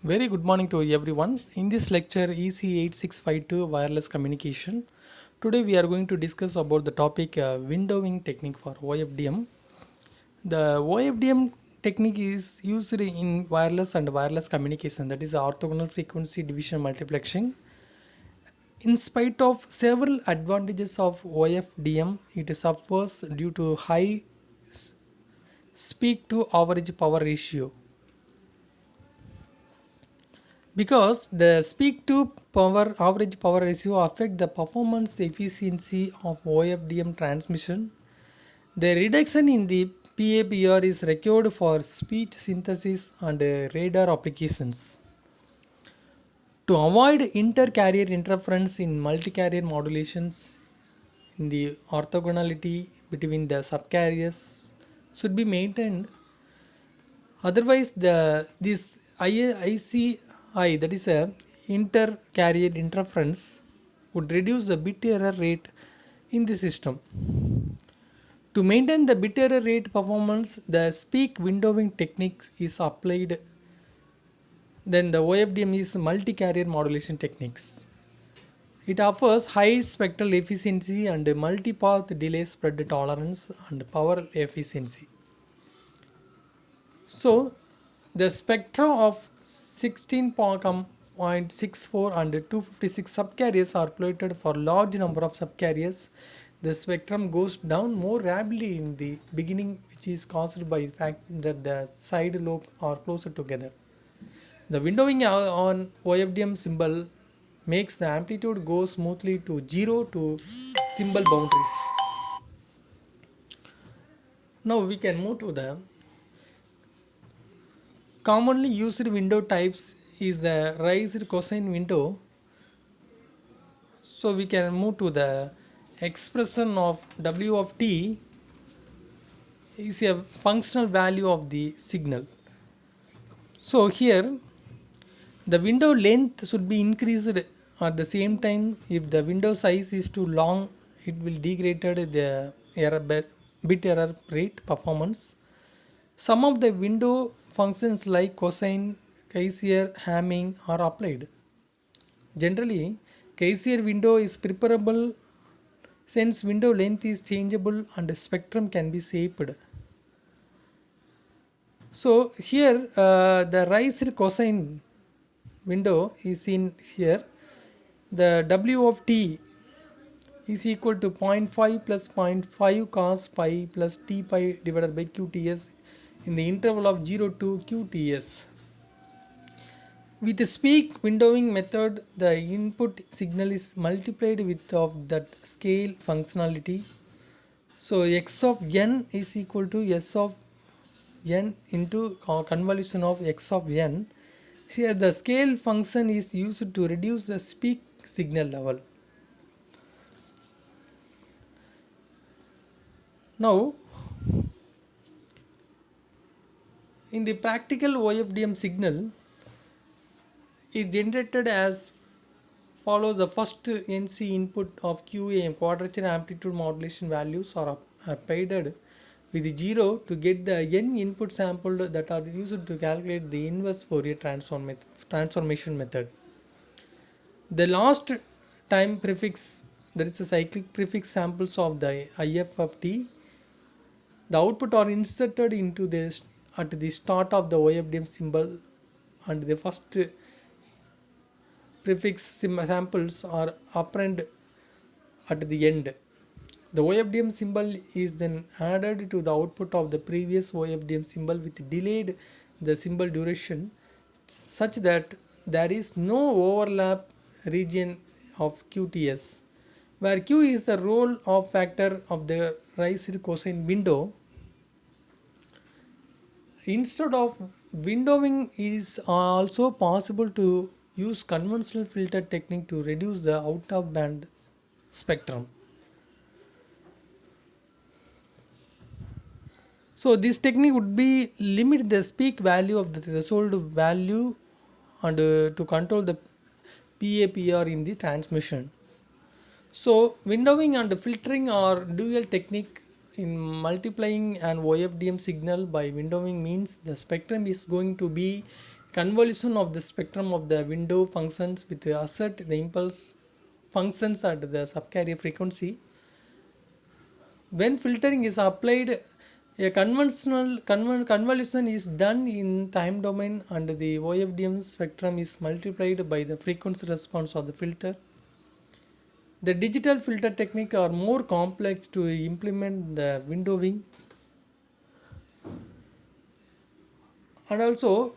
Very good morning to everyone. In this lecture EC8652 wireless communication, today we are going to discuss about the topic windowing technique for OFDM. The OFDM technique is used in wireless and wireless communication, that is orthogonal frequency division multiplexing. In spite of several advantages of OFDM, it suffers due to high peak to average power ratio. Because the speak to power average power ratio affect the performance efficiency of OFDM transmission. The reduction in the PAPR is required for speech synthesis and radar applications. To avoid inter-carrier interference in multi-carrier modulations, in the orthogonality between the subcarriers should be maintained. Otherwise, this ICI, that is a inter-carrier interference, would reduce the bit error rate in the system. To maintain the bit error rate performance, the speak windowing technique is applied. Then the OFDM is multi-carrier modulation techniques. It offers high spectral efficiency and multi-path delay spread tolerance and power efficiency. So the spectra of 16.64 and 256 subcarriers are plotted for large number of subcarriers. The spectrum goes down more rapidly in the beginning, which is caused by the fact that the side lobes are closer together. The windowing on OFDM symbol makes the amplitude go smoothly to 0 to symbol boundaries. Now we can move to the commonly used window types is the raised cosine window. So we can move to the expression of W of t is a functional value of the signal. So here the window length should be increased at the same time. If the window size is too long, it will degrade the bit error rate performance. Some of the window functions like cosine, Cassier, Hamming are applied. Generally, Cassier window is preferable since window length is changeable and spectrum can be shaped. So here the raised cosine window is in here. The W of t is equal to 0.5 plus 0.5 cos pi plus t pi divided by qts in the interval of 0 to qts. With the speak windowing method, the input signal is multiplied with of that scale functionality. So x of n is equal to s of n into convolution of x of n. Here the scale function is used to reduce the speak signal level. Now, in the practical OFDM signal is generated as follows. The first NC input of QAM quadrature amplitude modulation values are applied with 0 to get the n input sampled that are used to calculate the inverse Fourier transformation method. The last time prefix, that is a cyclic prefix samples of the IF of t, the output are inserted into this at the start of the OFDM symbol, and the first prefix samples are operand at the end. The OFDM symbol is then added to the output of the previous OFDM symbol with delayed the symbol duration such that there is no overlap region of QTS, where Q is the roll off factor of the raised cosine window. Instead of windowing, it is also possible to use conventional filter technique to reduce the out of band spectrum. So this technique would be limit the peak value of the threshold value and to control the PAPR in the transmission. So windowing and filtering are dual technique. In multiplying an OFDM signal by windowing means the spectrum is going to be convolution of the spectrum of the window functions with assert the impulse functions at the subcarrier frequency. When filtering is applied, a convolution is done in time domain and the OFDM spectrum is multiplied by the frequency response of the filter. The digital filter technique are more complex to implement the windowing, and also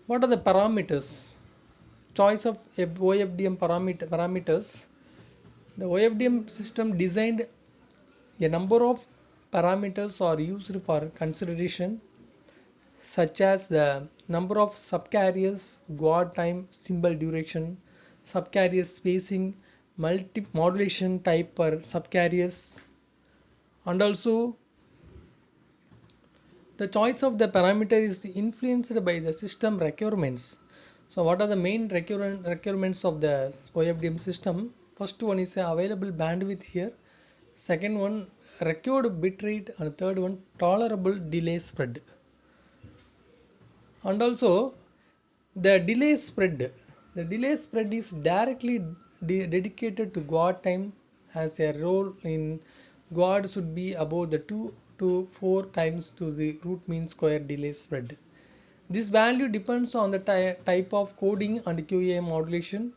what are the parameters? Choice of OFDM parameters. The OFDM system designed a number of parameters are used for consideration, such as the number of subcarriers, guard time, symbol duration, subcarrier spacing, modulation type per subcarriers, and also the choice of the parameter is influenced by the system requirements. So what are the main requirements of the OFDM system? First one is available bandwidth here. Second one, required bit rate, and third one, tolerable delay spread. And also the delay spread. The delay spread is directly dedicated to guard time, has a role in guard should be above the 2 to 4 times to the root mean square delay spread. This value depends on the type of coding and QAM modulation.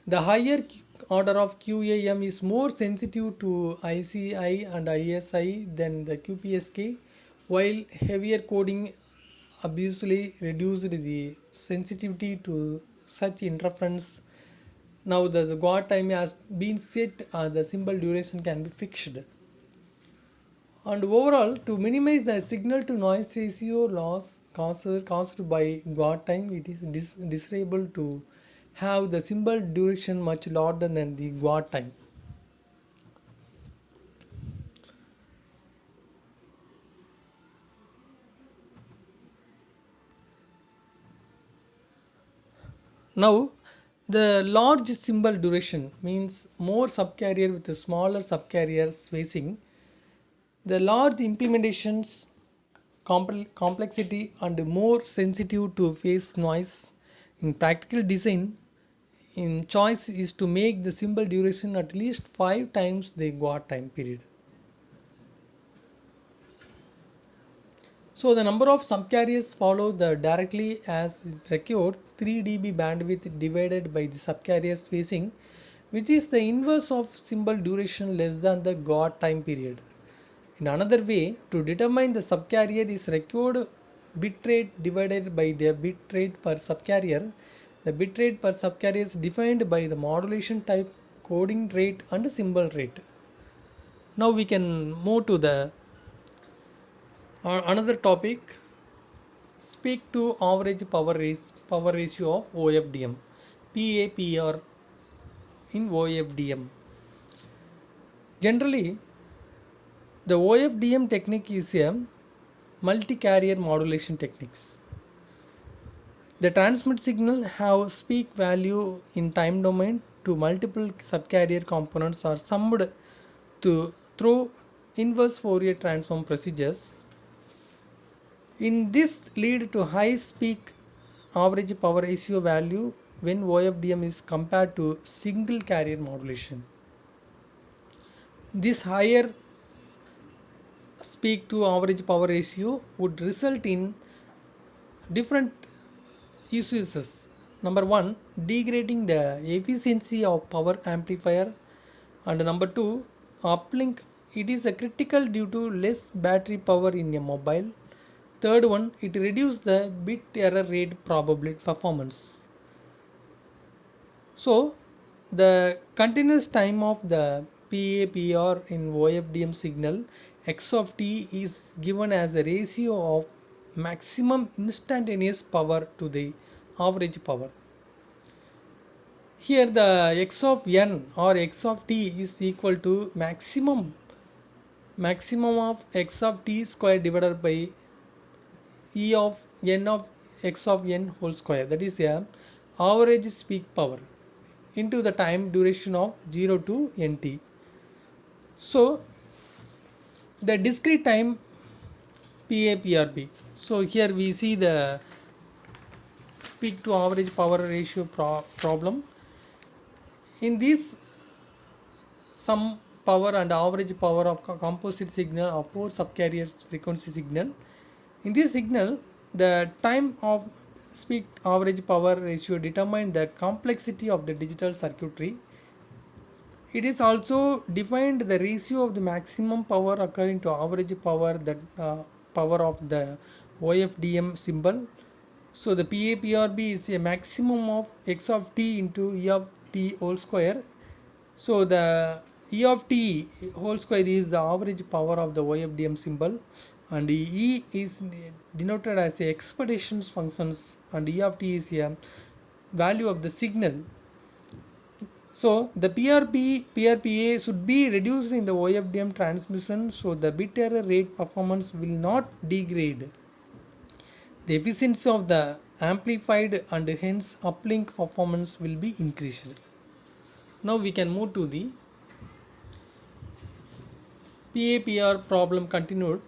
The higher order of QAM is more sensitive to ICI and ISI than the QPSK, while heavier coding obviously reduced the sensitivity to such interference. Now the guard time has been set, the symbol duration can be fixed. And overall, to minimize the signal to noise ratio loss caused by guard time, it is desirable to have the symbol duration much larger than the guard time. Now, the large symbol duration means more subcarrier with a smaller subcarrier spacing. The large implementations complexity and more sensitive to phase noise. In practical design, in choice is to make the symbol duration at least 5 times the guard time period. So the number of subcarriers follow the directly as is required 3 dB bandwidth divided by the subcarrier spacing, which is the inverse of symbol duration less than the guard time period. In another way, to determine the subcarrier is required bitrate divided by the bitrate per subcarrier. The bitrate per subcarrier is defined by the modulation type, coding rate and symbol rate. Now we can move to the another topic. Speak to average power ratio of OFDM, PAPR in OFDM. Generally, the OFDM technique is a multi-carrier modulation techniques. The transmit signal have peak value in time domain to multiple subcarrier components are summed to through inverse Fourier transform procedures. In this lead to high peak average power ratio value when OFDM is compared to single carrier modulation. This higher peak to average power ratio would result in different uses. Number one, degrading the efficiency of power amplifier, and number two, uplink. It is a critical due to less battery power in a mobile. Third one, it reduces the bit error rate probability performance. So the continuous time of the PAPR in OFDM signal x of t is given as a ratio of maximum instantaneous power to the average power. Here the x of n or x of t is equal to maximum of x of t square divided by e of n of x of n whole square, that is a average peak power into the time duration of 0 to nt. So the discrete time PAPRB. So here we see the peak to average power ratio problem. In this, some power and average power of composite signal of 4 subcarriers frequency signal. In this signal, the time of peak average power ratio determine the complexity of the digital circuitry. It is also defined the ratio of the maximum power occurring to average power, that power of the OFDM symbol. So the PAPRB is a maximum of x of t into E of t whole square. So the E of t whole square is the average power of the OFDM symbol, and E is denoted as a expectations functions, and E of t is a value of the signal. So the PRPA should be reduced in the OFDM transmission, so the bit error rate performance will not degrade. The efficiency of the amplified and hence uplink performance will be increased. Now we can move to the PAPR problem continued.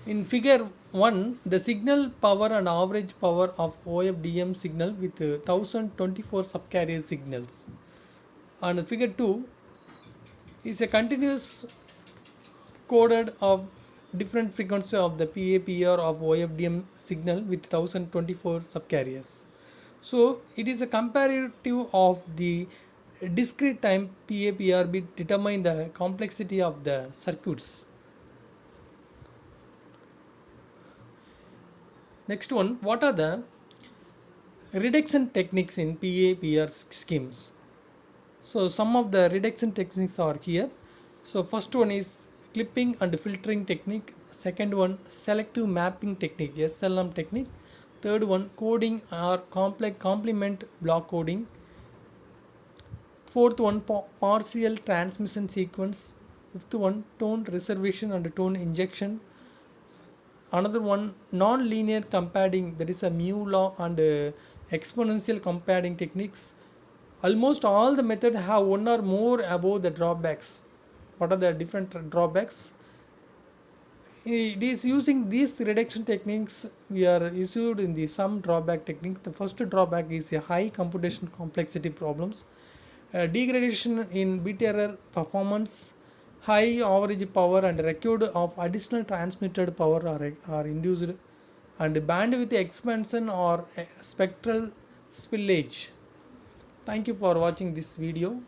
In figure 1, the signal power and average power of OFDM signal with 1024 subcarrier signals. And figure 2 is a continuous coded of different frequency of the PAPR of OFDM signal with 1024 subcarriers. So it is a comparative of the discrete time PAPRB determine the complexity of the circuits. Next one, what are the reduction techniques in PAPR schemes? So some of the reduction techniques are here. So first one is clipping and filtering technique. Second one, selective mapping technique, SLM technique. Third one, coding or complex complement block coding. Fourth one, partial transmission sequence. Fifth one, tone reservation and tone injection. Another one, non-linear comparing, that is a mu law and exponential comparing techniques. Almost all the methods have one or more above the drawbacks. What are the different drawbacks? It is using these reduction techniques we are issued in the some drawback technique. The first drawback is a high computation complexity problems, degradation in bit error performance, high average power and record of additional transmitted power are induced, and bandwidth expansion or spectral spillage. Thank you for watching this video.